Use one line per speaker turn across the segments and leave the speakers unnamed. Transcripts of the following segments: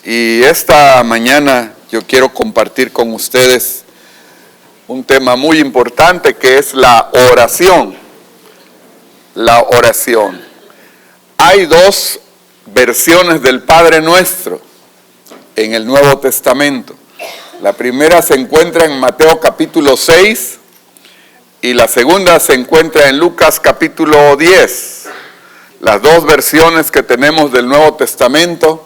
Y esta mañana yo quiero compartir con ustedes un tema muy importante que es la oración. La oración. Hay dos versiones del Padre Nuestro en el Nuevo Testamento. La primera se encuentra en Mateo capítulo 6 y la segunda se encuentra en Lucas capítulo 10. Las dos versiones que tenemos del Nuevo Testamento,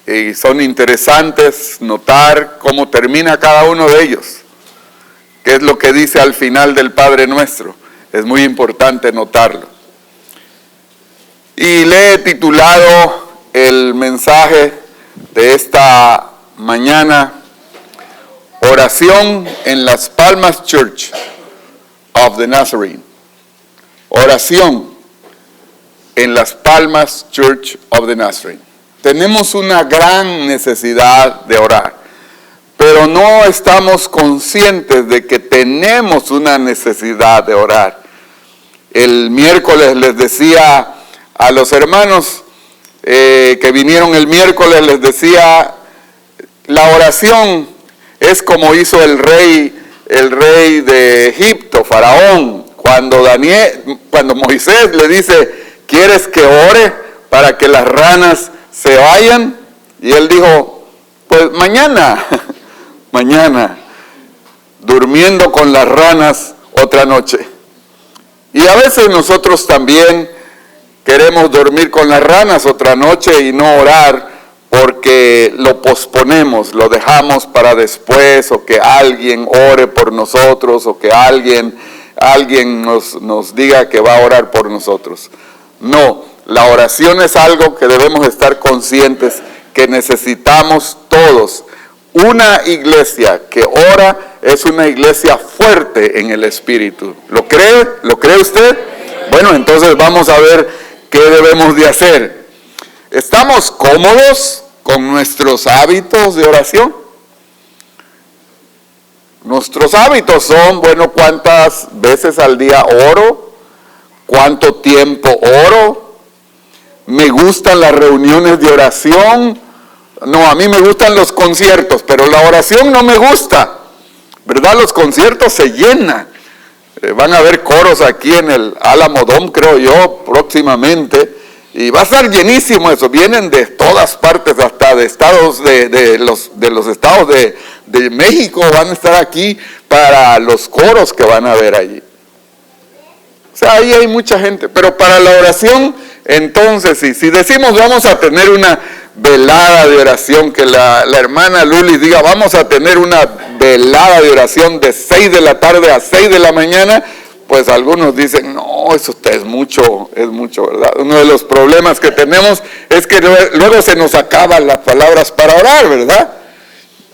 y son interesantes notar cómo termina cada uno de ellos. ¿Qué es lo que dice al final del Padre Nuestro? Es muy importante notarlo. Y le he titulado el mensaje de esta mañana, Oración en Las Palmas Church of the Nazarene. Oración en Las Palmas Church of the Nazarene. Tenemos una gran necesidad de orar, pero no estamos conscientes de que tenemos una necesidad de orar. El miércoles les decía a los hermanos que vinieron el miércoles, les decía, la oración es como hizo el rey de Egipto, Faraón, cuando Moisés le dice, ¿quieres que ore para que las ranas se vayan? Y él dijo, pues mañana, durmiendo con las ranas otra noche. Y a veces nosotros también queremos dormir con las ranas otra noche y no orar porque lo posponemos, lo dejamos para después, o que alguien ore por nosotros, o que alguien nos diga que va a orar por nosotros. No, la oración es algo que debemos estar conscientes que necesitamos todos. Una iglesia que ora es una iglesia fuerte en el Espíritu. ¿Lo cree? ¿Lo cree usted? Bueno, entonces vamos a ver qué debemos de hacer. ¿Estamos cómodos con nuestros hábitos de oración? Nuestros hábitos son, bueno, ¿cuántas veces al día oro? ¿Cuánto tiempo oro? ¿Me gustan las reuniones de oración? No, a mí me gustan los conciertos, pero la oración no me gusta, ¿verdad? Los conciertos se llenan. Van a haber coros aquí en el Álamo Dome, creo yo, próximamente, y va a estar llenísimo eso. Vienen de todas partes, hasta de estados de los estados de México, van a estar aquí para los coros que van a haber allí. O sea, ahí hay mucha gente, pero para la oración, entonces, si decimos vamos a tener una velada de oración, que la hermana Luli diga, vamos a tener una velada de oración de 6 de la tarde a 6 de la mañana, pues algunos dicen, no, eso es mucho, ¿verdad? Uno de los problemas que tenemos es que luego se nos acaban las palabras para orar, ¿verdad?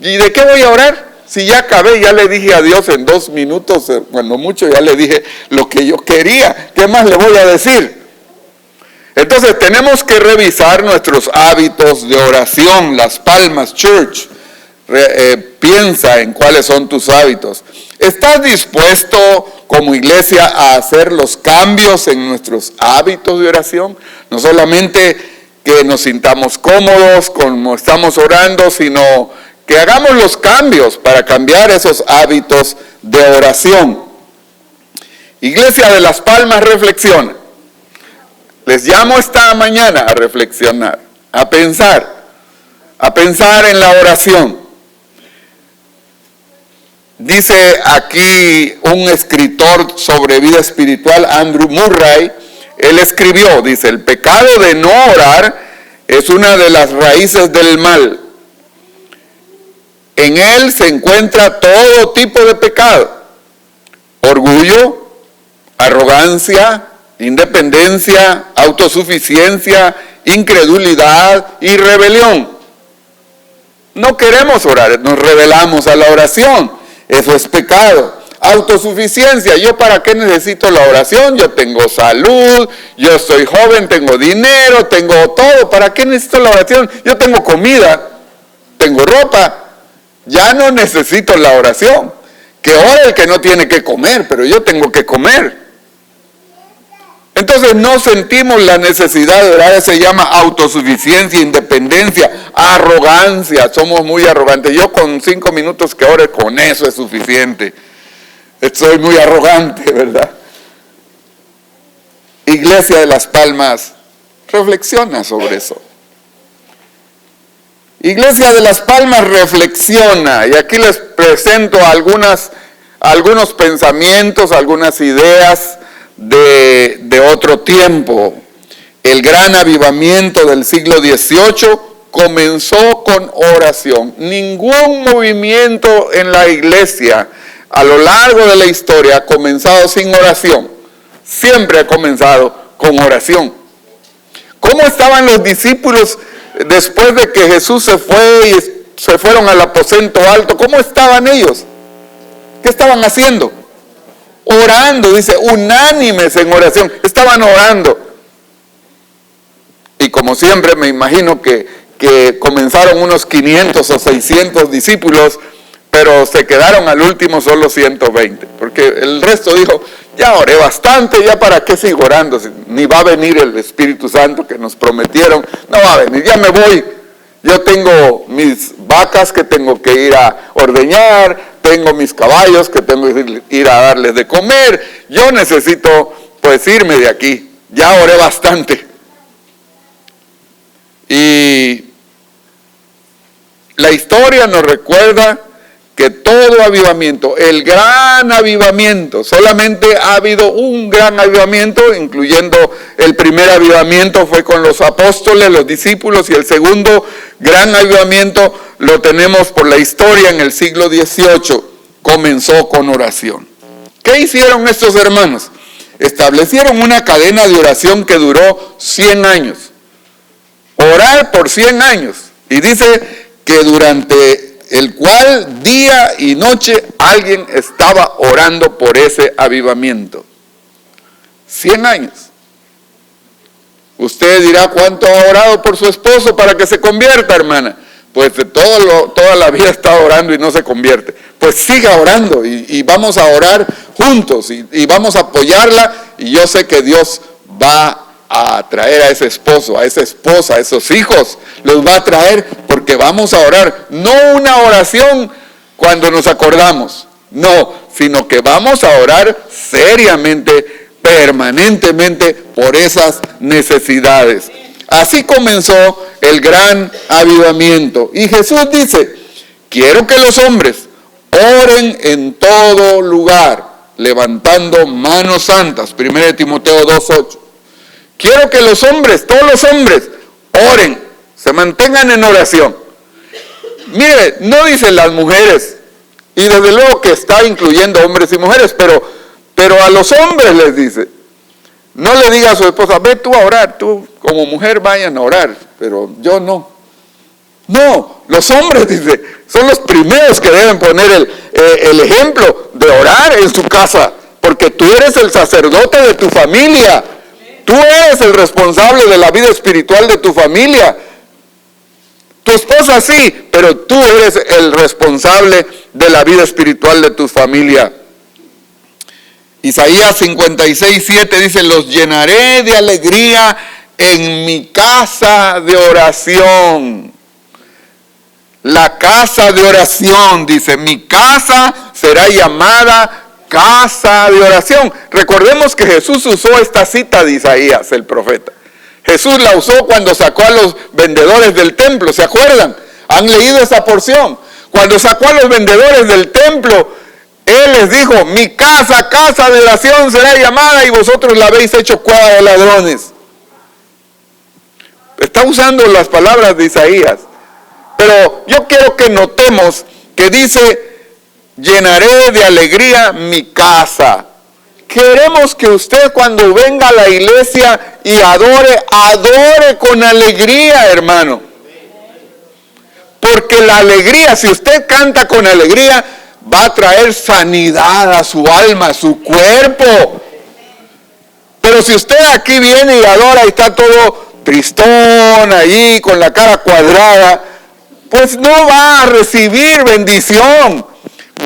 ¿Y de qué voy a orar? Si ya acabé, ya le dije a Dios en 2 minutos, cuando mucho ya le dije lo que yo quería, ¿qué más le voy a decir? Entonces tenemos que revisar nuestros hábitos de oración. Las Palmas Church, piensa en cuáles son tus hábitos. ¿Estás dispuesto como iglesia a hacer los cambios en nuestros hábitos de oración? No solamente que nos sintamos cómodos como estamos orando, sino que hagamos los cambios para cambiar esos hábitos de oración. Iglesia de Las Palmas, reflexiona. Les llamo esta mañana a reflexionar, a pensar en la oración. Dice aquí un escritor sobre vida espiritual, Andrew Murray, él escribió, dice, el pecado de no orar es una de las raíces del mal. En él se encuentra todo tipo de pecado: orgullo, arrogancia, independencia, autosuficiencia, incredulidad y rebelión. No queremos orar, nos rebelamos a la oración. Eso es pecado. Autosuficiencia, ¿yo para qué necesito la oración? Yo tengo salud, yo soy joven, tengo dinero, tengo todo. ¿Para qué necesito la oración? Yo tengo comida, tengo ropa. Ya no necesito la oración. Que ore el que no tiene que comer, pero yo tengo que comer. Entonces no sentimos la necesidad de orar. Se llama autosuficiencia, independencia, arrogancia. Somos muy arrogantes. Yo con 5 minutos que ore, con eso es suficiente. Soy muy arrogante, ¿verdad? Iglesia de Las Palmas, reflexiona sobre eso. Iglesia de Las Palmas reflexiona, y aquí les presento algunos pensamientos, algunas ideas de otro tiempo. El gran avivamiento del siglo XVIII comenzó con oración. Ningún movimiento en la iglesia a lo largo de la historia ha comenzado sin oración. Siempre ha comenzado con oración. ¿Cómo estaban los discípulos después de que Jesús se fue y se fueron al aposento alto? ¿Cómo estaban ellos? ¿Qué estaban haciendo? Orando, dice, unánimes en oración. Estaban orando. Y como siempre me imagino que comenzaron unos 500 o 600 discípulos, pero se quedaron al último solo 120, porque el resto dijo, ya oré bastante, ya para qué sigo orando, ni va a venir el Espíritu Santo que nos prometieron, no va a venir, ya me voy, yo tengo mis vacas que tengo que ir a ordeñar, tengo mis caballos que tengo que ir a darles de comer, yo necesito pues irme de aquí, ya oré bastante. Y la historia nos recuerda que todo avivamiento, el gran avivamiento, solamente ha habido un gran avivamiento, incluyendo el primer avivamiento fue con los apóstoles, los discípulos, y el segundo gran avivamiento lo tenemos por la historia en el siglo XVIII, comenzó con oración. ¿Qué hicieron estos hermanos? Establecieron una cadena de oración que duró 100 años. Orar por 100 años. Y dice que durante el cual día y noche alguien estaba orando por ese avivamiento. 100 años. Usted dirá, ¿cuánto ha orado por su esposo para que se convierta, hermana? Pues toda la vida está orando y no se convierte. Pues siga orando y vamos a orar juntos y vamos a apoyarla, y yo sé que Dios va a traer a ese esposo, a esa esposa, a esos hijos, los va a traer porque vamos a orar, no una oración cuando nos acordamos, no, sino que vamos a orar seriamente, permanentemente por esas necesidades. Así comenzó el gran avivamiento. Y Jesús dice, quiero que los hombres oren en todo lugar, levantando manos santas, 1 Timoteo 2:8. Quiero que los hombres, todos los hombres, oren, se mantengan en oración. Mire, no dicen las mujeres, y desde luego que está incluyendo hombres y mujeres, pero a los hombres les dice, no le diga a su esposa, ve tú a orar, tú como mujer vayan a orar, pero yo no. No, los hombres, dice, son los primeros que deben poner el ejemplo de orar en su casa, porque tú eres el sacerdote de tu familia. Tú eres el responsable de la vida espiritual de tu familia. Tu esposa sí, pero tú eres el responsable de la vida espiritual de tu familia. Isaías 56:7 dice, los llenaré de alegría en mi casa de oración. La casa de oración, dice, mi casa será llamada casa de oración. Recordemos que Jesús usó esta cita de Isaías, el profeta. Jesús la usó cuando sacó a los vendedores del templo, ¿se acuerdan? ¿Han leído esa porción? Cuando sacó a los vendedores del templo, Él les dijo, mi casa, casa de oración será llamada, y vosotros la habéis hecho cueva de ladrones. Está usando las palabras de Isaías. Pero yo quiero que notemos que dice, llenaré de alegría mi casa. Queremos que usted cuando venga a la iglesia y adore con alegría, hermano. Porque la alegría, si usted canta con alegría, va a traer sanidad a su alma, a su cuerpo. Pero si usted aquí viene y adora y está todo tristón allí, con la cara cuadrada, pues no va a recibir bendición.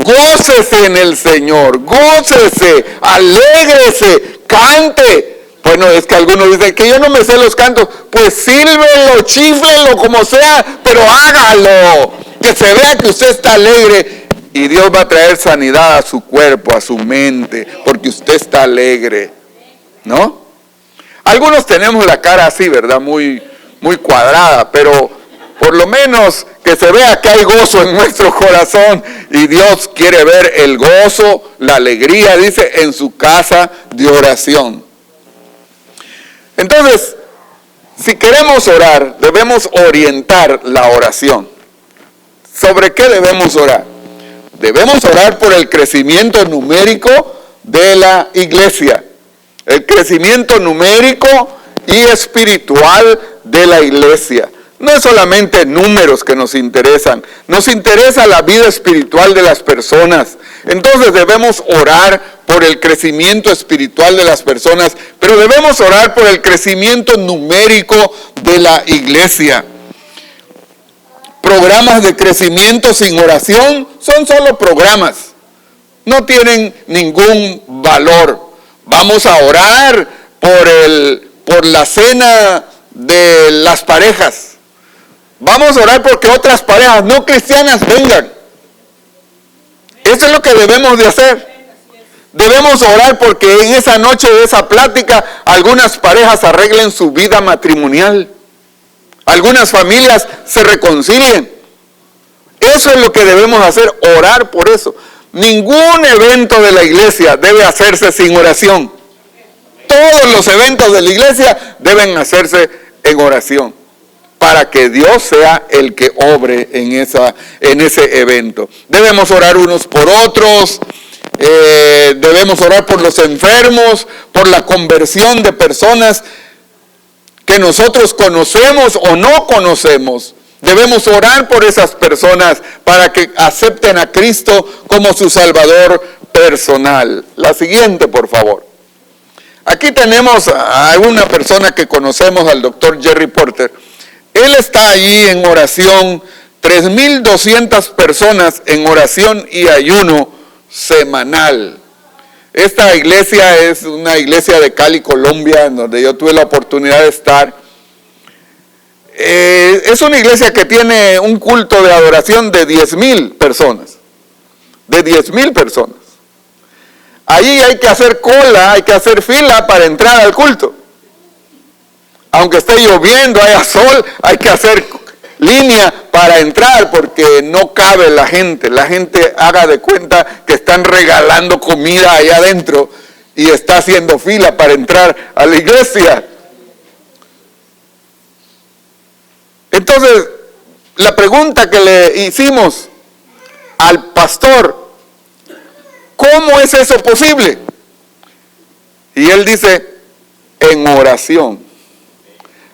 Gócese en el Señor, gócese, alégrese, cante, Bueno, es que algunos dicen que yo no me sé los cantos. Pues sírvelo, chíflelo, como sea, pero hágalo. Que se vea que usted está alegre. Y Dios va a traer sanidad a su cuerpo, a su mente, porque usted está alegre. ¿No? Algunos tenemos la cara así, ¿verdad? Muy cuadrada, pero por lo menos que se vea que hay gozo en nuestro corazón. Y Dios quiere ver el gozo, la alegría, dice, en su casa de oración. Entonces, si queremos orar, debemos orientar la oración. ¿Sobre qué debemos orar? Debemos orar por el crecimiento numérico de la iglesia. El crecimiento numérico y espiritual de la iglesia. No es solamente números que nos interesan, nos interesa la vida espiritual de las personas. Entonces debemos orar por el crecimiento espiritual de las personas, pero debemos orar por el crecimiento numérico de la iglesia. Programas de crecimiento sin oración son solo programas, no tienen ningún valor. Vamos a orar por la cena de las parejas. Vamos a orar porque otras parejas no cristianas vengan. Eso es lo que debemos de hacer. Debemos orar porque en esa noche de esa plática algunas parejas arreglen su vida matrimonial. Algunas familias se reconcilien. Eso es lo que debemos hacer, orar por eso. Ningún evento de la iglesia debe hacerse sin oración. Todos los eventos de la iglesia deben hacerse en oración, para que Dios sea el que obre en ese evento. Debemos orar unos por otros, debemos orar por los enfermos, por la conversión de personas que nosotros conocemos o no conocemos. Debemos orar por esas personas para que acepten a Cristo como su Salvador personal. La siguiente, por favor. Aquí tenemos a una persona que conocemos, al doctor Jerry Porter. Él está allí en oración, 3,200 personas en oración y ayuno semanal. Esta iglesia es una iglesia de Cali, Colombia, en donde yo tuve la oportunidad de estar. Es una iglesia que tiene un culto de adoración de 10,000 personas. De 10,000 personas. Ahí hay que hacer cola, hay que hacer fila para entrar al culto. Aunque esté lloviendo, haya sol, hay que hacer línea para entrar porque no cabe la gente. La gente haga de cuenta que están regalando comida allá adentro y está haciendo fila para entrar a la iglesia. Entonces, la pregunta que le hicimos al pastor, ¿cómo es eso posible? Y él dice, en oración.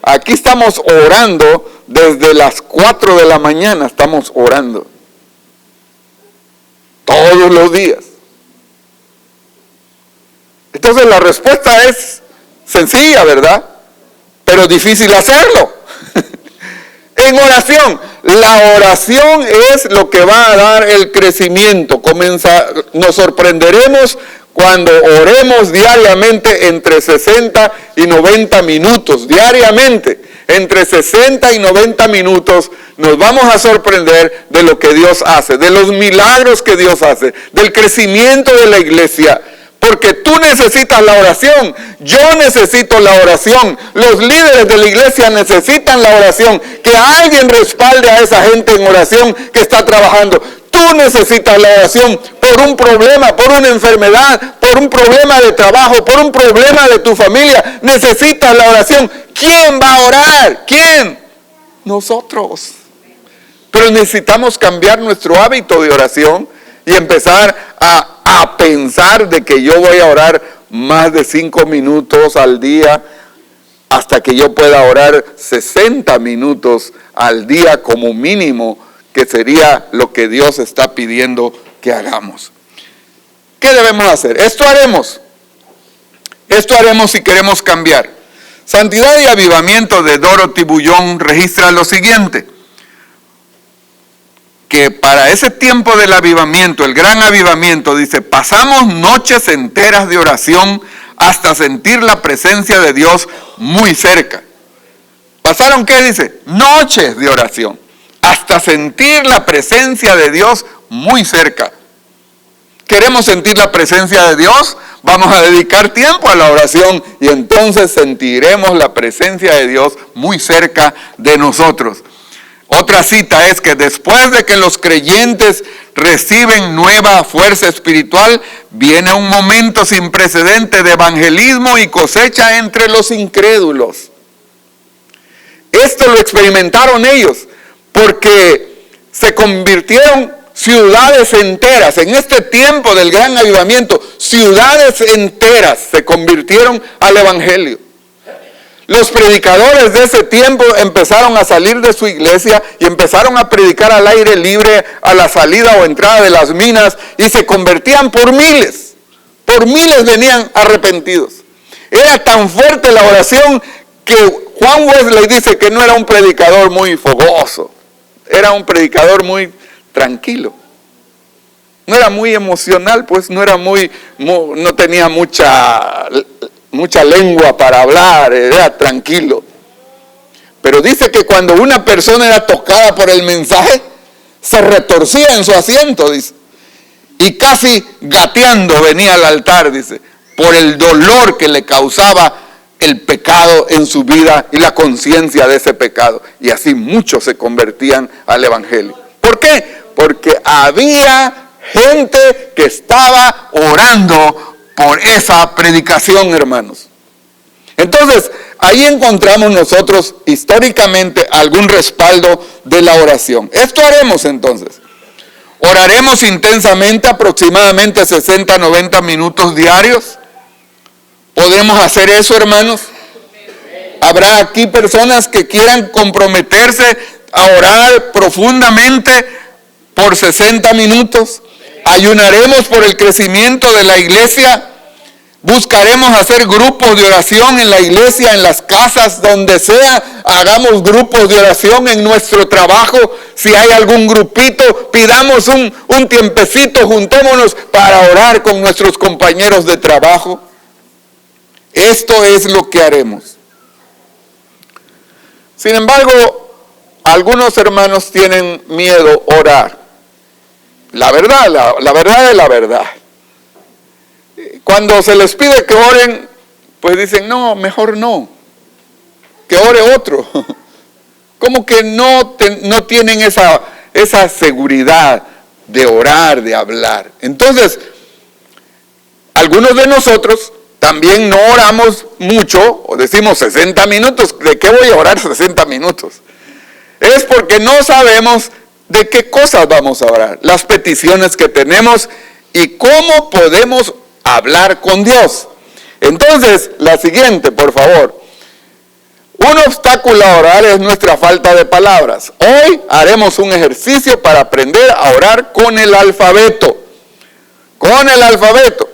Aquí estamos orando desde las 4 de la mañana, estamos orando. Todos los días. Entonces la respuesta es sencilla, ¿verdad? Pero difícil hacerlo. En oración. La oración es lo que va a dar el crecimiento. Nos sorprenderemos cuando oremos diariamente entre 60 y 90 minutos. Diariamente, entre 60 y 90 minutos, nos vamos a sorprender de lo que Dios hace, de los milagros que Dios hace, del crecimiento de la iglesia. Porque tú necesitas la oración, yo necesito la oración, los líderes de la iglesia necesitan la oración, que alguien respalde a esa gente en oración que está trabajando. Tú necesitas la oración por un problema, por una enfermedad, por un problema de trabajo, por un problema de tu familia. Necesitas la oración. ¿Quién va a orar? ¿Quién? Nosotros. Pero necesitamos cambiar nuestro hábito de oración y empezar a pensar de que yo voy a orar más de 5 minutos al día hasta que yo pueda orar 60 minutos al día como mínimo, que sería lo que Dios está pidiendo que hagamos. ¿Qué debemos hacer? Esto haremos si queremos cambiar. Santidad y Avivamiento de Dorothy Bullón registra lo siguiente: que para ese tiempo del avivamiento, el gran avivamiento, dice, pasamos noches enteras de oración hasta sentir la presencia de Dios muy cerca. ¿Pasaron qué dice? Noches de oración, hasta sentir la presencia de Dios muy cerca. ¿Queremos sentir la presencia de Dios? Vamos a dedicar tiempo a la oración y entonces sentiremos la presencia de Dios muy cerca de nosotros. Otra cita es que después de que los creyentes reciben nueva fuerza espiritual, viene un momento sin precedente de evangelismo y cosecha entre los incrédulos. Esto lo experimentaron ellos porque se convirtieron ciudades enteras. En este tiempo del gran avivamiento, ciudades enteras se convirtieron al evangelio. Los predicadores de ese tiempo empezaron a salir de su iglesia y empezaron a predicar al aire libre, a la salida o entrada de las minas, y se convertían por miles. Por miles venían arrepentidos. Era tan fuerte la oración que Juan Wesley dice que no era un predicador muy fogoso, era un predicador muy tranquilo. No era muy emocional, pues no tenía mucha lengua para hablar, era tranquilo. Pero dice que cuando una persona era tocada por el mensaje, se retorcía en su asiento, dice, y casi gateando venía al altar, dice, por el dolor que le causaba el pecado en su vida y la conciencia de ese pecado. Y así muchos se convertían al evangelio. ¿Por qué? Porque había gente que estaba orando por esa predicación, hermanos. Entonces, ahí encontramos nosotros históricamente algún respaldo de la oración. Esto haremos entonces. Oraremos intensamente, aproximadamente 60, 90 minutos diarios. ¿Podemos hacer eso, hermanos? ¿Habrá aquí personas que quieran comprometerse a orar profundamente por 60 minutos? Ayunaremos por el crecimiento de la iglesia. Buscaremos hacer grupos de oración en la iglesia, en las casas, donde sea. Hagamos grupos de oración en nuestro trabajo. Si hay algún grupito, pidamos un tiempecito, juntémonos para orar con nuestros compañeros de trabajo. Esto es lo que haremos. Sin embargo, algunos hermanos tienen miedo a orar. La verdad es la verdad. Cuando se les pide que oren, pues dicen, no, mejor no. Que ore otro. Como que no tienen esa seguridad de orar, de hablar. Entonces, algunos de nosotros también no oramos mucho, o decimos 60 minutos. ¿De qué voy a orar 60 minutos? Es porque no sabemos de qué cosas vamos a orar, las peticiones que tenemos y cómo podemos hablar con Dios. Entonces, la siguiente, por favor. Un obstáculo a orar es nuestra falta de palabras. Hoy haremos un ejercicio para aprender a orar con el alfabeto. Con el alfabeto.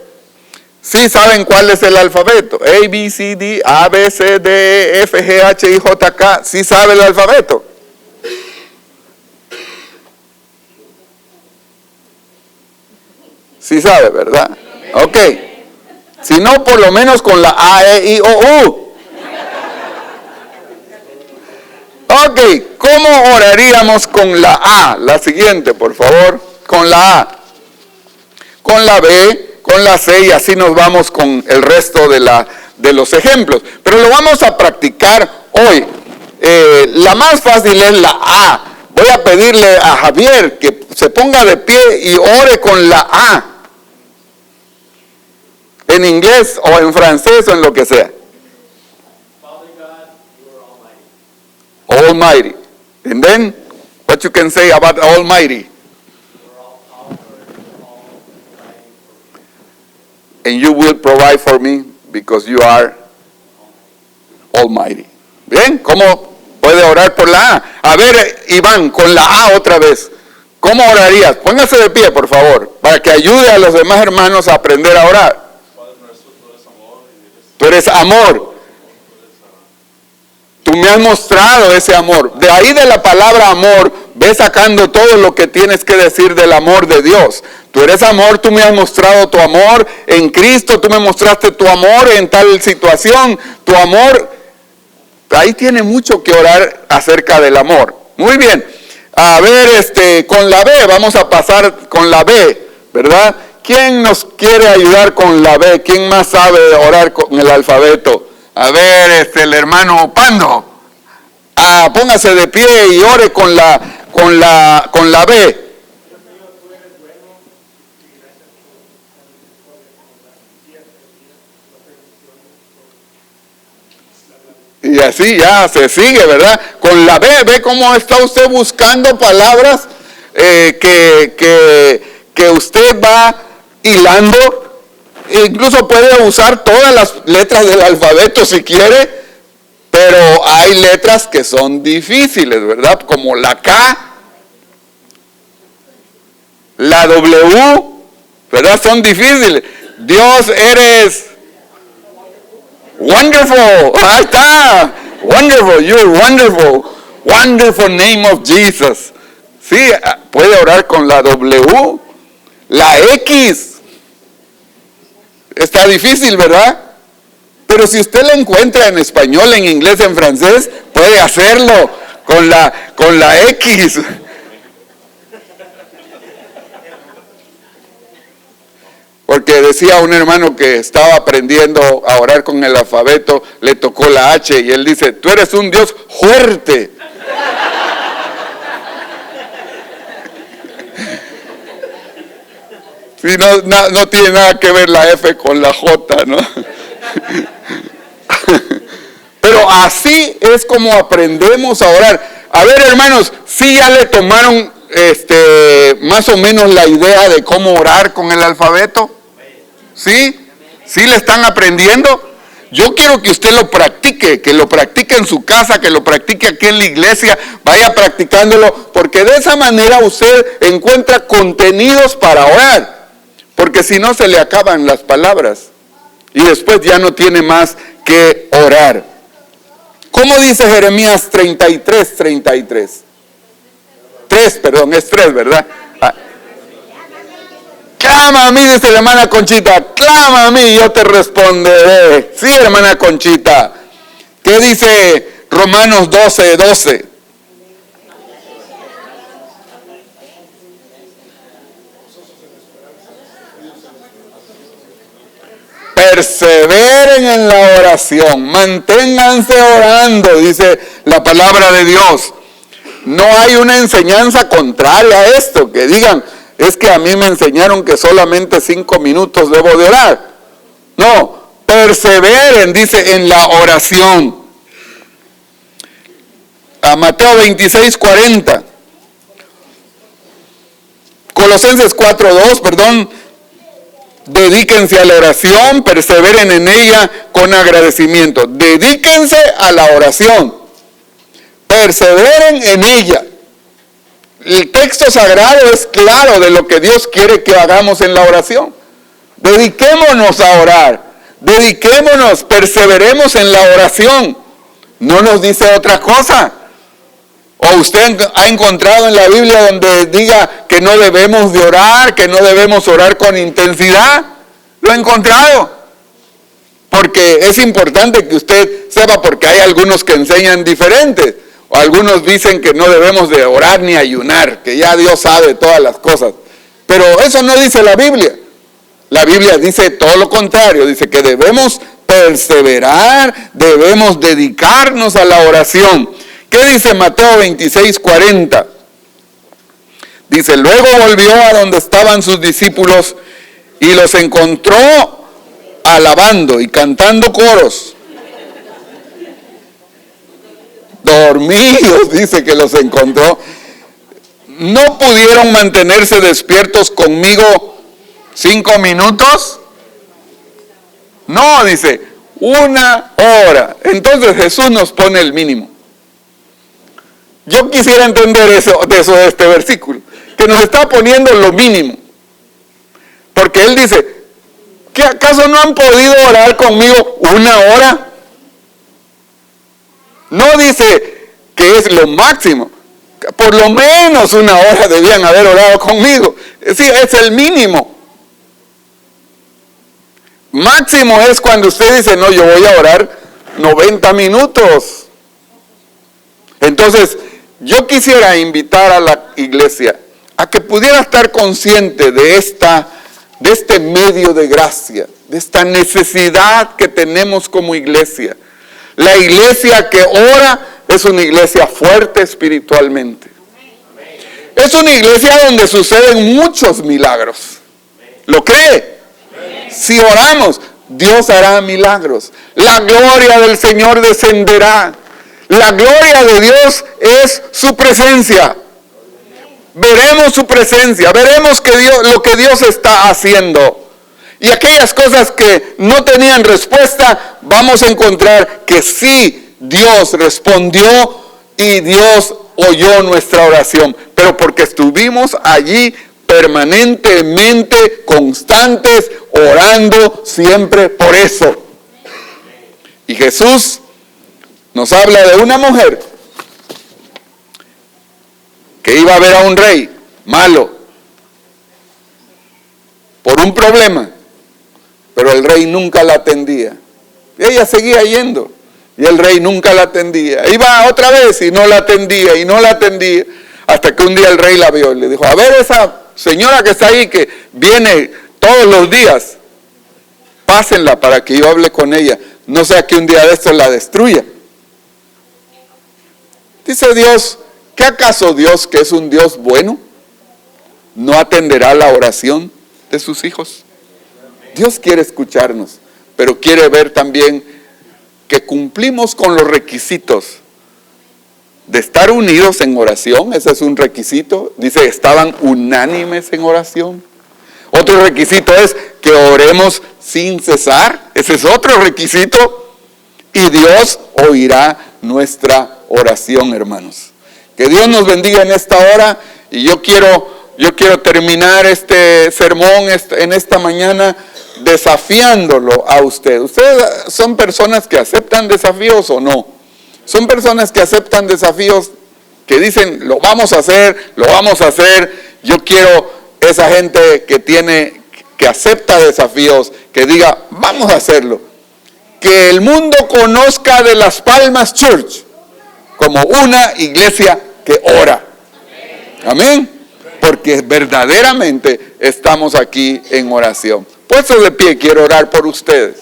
¿Sí saben cuál es el alfabeto? A, B, C, D, A, B, C, D, E, F, G, H, I, J, K. ¿Sí sabe el alfabeto? Sí sabe, ¿verdad? Ok. Si no, por lo menos con la A, E, I, O, U. Ok, ¿cómo oraríamos con la A? La siguiente, por favor. Con la A. Con la B, con la C, y así nos vamos con el resto de los ejemplos. Pero lo vamos a practicar hoy. La más fácil es la A. Voy a pedirle a Javier que se ponga de pie y ore con la A. En inglés o en francés o en lo que sea. Almighty. And then, what you can say about Almighty? And you will provide for me because you are Almighty. ¿Bien? ¿Cómo puede orar por la A? A ver, Iván, con la A otra vez. ¿Cómo orarías? Póngase de pie, por favor, para que ayude a los demás hermanos a aprender a orar. Tú eres amor. Tú me has mostrado ese amor. De ahí de la palabra amor ve sacando todo lo que tienes que decir del amor de Dios. Tú eres amor, tú me has mostrado tu amor en Cristo, tú me mostraste tu amor en tal situación, tu amor. Ahí tiene mucho que orar acerca del amor. Muy bien. A ver, con la B, vamos a pasar con la B, ¿verdad? ¿Quién nos quiere ayudar con la B? ¿Quién más sabe orar con el alfabeto? A ver, el hermano Pando. Póngase de pie y ore con la B. Y así ya se sigue, ¿verdad? Con la B, ve cómo está usted buscando palabras que usted va hilando. Incluso puede usar todas las letras del alfabeto si quiere, pero hay letras que son difíciles, ¿verdad? Como la K, la W, ¿verdad? Son difíciles. Dios, eres wonderful. Ahí está. Wonderful, you're wonderful. Wonderful name of Jesus. Sí, puede orar con la W. La X. Está difícil, ¿verdad? Pero si usted la encuentra en español, en inglés, en francés, puede hacerlo con la X. Porque decía un hermano que estaba aprendiendo a orar con el alfabeto, le tocó la H y él dice, tú eres un Dios fuerte. Sí, no tiene nada que ver la F con la J, ¿no? Pero así es como aprendemos a orar. A ver, hermanos, ¿sí ya le tomaron más o menos la idea de cómo orar con el alfabeto? ¿Sí? ¿Sí le están aprendiendo? Yo quiero que usted lo practique, que lo practique en su casa, que lo practique aquí en la iglesia, vaya practicándolo, porque de esa manera usted encuentra contenidos para orar, porque si no se le acaban las palabras y después ya no tiene más que orar. ¿Cómo dice Jeremías 33:33? 3, es 3, ¿verdad? Clama a mí, dice la hermana Conchita, clama a mí, yo te responderé. Sí, hermana Conchita. ¿Qué dice Romanos 12:12? Perseveren en la oración, manténganse orando, dice la palabra de Dios. No hay una enseñanza contraria a esto, que digan, es que a mí me enseñaron que solamente 5 minutos debo de orar. No, perseveren, dice, en la oración. A Mateo 26:40. Colosenses 4:2, Dedíquense a la oración, perseveren en ella con agradecimiento. Dedíquense a la oración. Perseveren en ella. El texto sagrado es claro de lo que Dios quiere que hagamos en la oración. Dediquémonos a orar. Dediquémonos, perseveremos en la oración. No nos dice otra cosa. ¿O usted ha encontrado en la Biblia donde diga que no debemos de orar, que no debemos orar con intensidad? ¿Lo ha encontrado? Porque es importante que usted sepa, porque hay algunos que enseñan diferente. O algunos dicen que no debemos de orar ni ayunar, que ya Dios sabe todas las cosas. Pero eso no dice la Biblia. La Biblia dice todo lo contrario, dice que debemos perseverar, debemos dedicarnos a la oración. ¿Qué dice Mateo 26:40? Dice, luego volvió a donde estaban sus discípulos y los encontró alabando y cantando coros. Dormidos, dice que los encontró. ¿No pudieron mantenerse despiertos conmigo 5 minutos? No, dice, 1 hora. Entonces Jesús nos pone el mínimo. Yo quisiera entender eso de este versículo, que nos está poniendo lo mínimo. Porque Él dice, ¿qué acaso no han podido orar conmigo 1 hora? No dice que es lo máximo. por lo menos 1 hora debían haber orado conmigo. Sí, es el mínimo. Máximo es cuando usted dice, no, yo voy a orar 90 minutos. Entonces, yo quisiera invitar a la iglesia a que pudiera estar consciente de este medio de gracia, de esta necesidad que tenemos como iglesia. La iglesia que ora es una iglesia fuerte espiritualmente. Es una iglesia donde suceden muchos milagros. ¿Lo cree? Si oramos, Dios hará milagros. La gloria del Señor descenderá. La gloria de Dios es su presencia. Veremos su presencia, veremos lo que Dios está haciendo. Y aquellas cosas que no tenían respuesta, vamos a encontrar que sí, Dios respondió y Dios oyó nuestra oración. Pero porque estuvimos allí permanentemente, constantes, orando siempre por eso. Y Jesús nos habla de una mujer que iba a ver a un rey malo por un problema, pero el rey nunca la atendía. Ella seguía yendo y el rey nunca la atendía. Iba otra vez y no la atendía y no la atendía, hasta que un día el rey la vio y le dijo, a ver esa señora que está ahí, que viene todos los días, pásenla para que yo hable con ella, no sea que un día de estos la destruya. Dice Dios, ¿qué acaso Dios, que es un Dios bueno, no atenderá la oración de sus hijos? Dios quiere escucharnos, pero quiere ver también que cumplimos con los requisitos de estar unidos en oración. Ese es un requisito. Dice, estaban unánimes en oración. Otro requisito es que oremos sin cesar. Ese es otro requisito. Y Dios oirá nuestra oración, hermanos. Que Dios nos bendiga en esta hora. Y yo quiero terminar este sermón en esta mañana desafiándolo a usted. ¿Ustedes son personas que aceptan desafíos o no? Son personas que aceptan desafíos, que dicen, lo vamos a hacer. Yo quiero esa gente que acepta desafíos, que diga, vamos a hacerlo. Que el mundo conozca de Las Palmas Church como una iglesia que ora. Amén. Porque verdaderamente estamos aquí en oración. Puestos de pie, quiero orar por ustedes.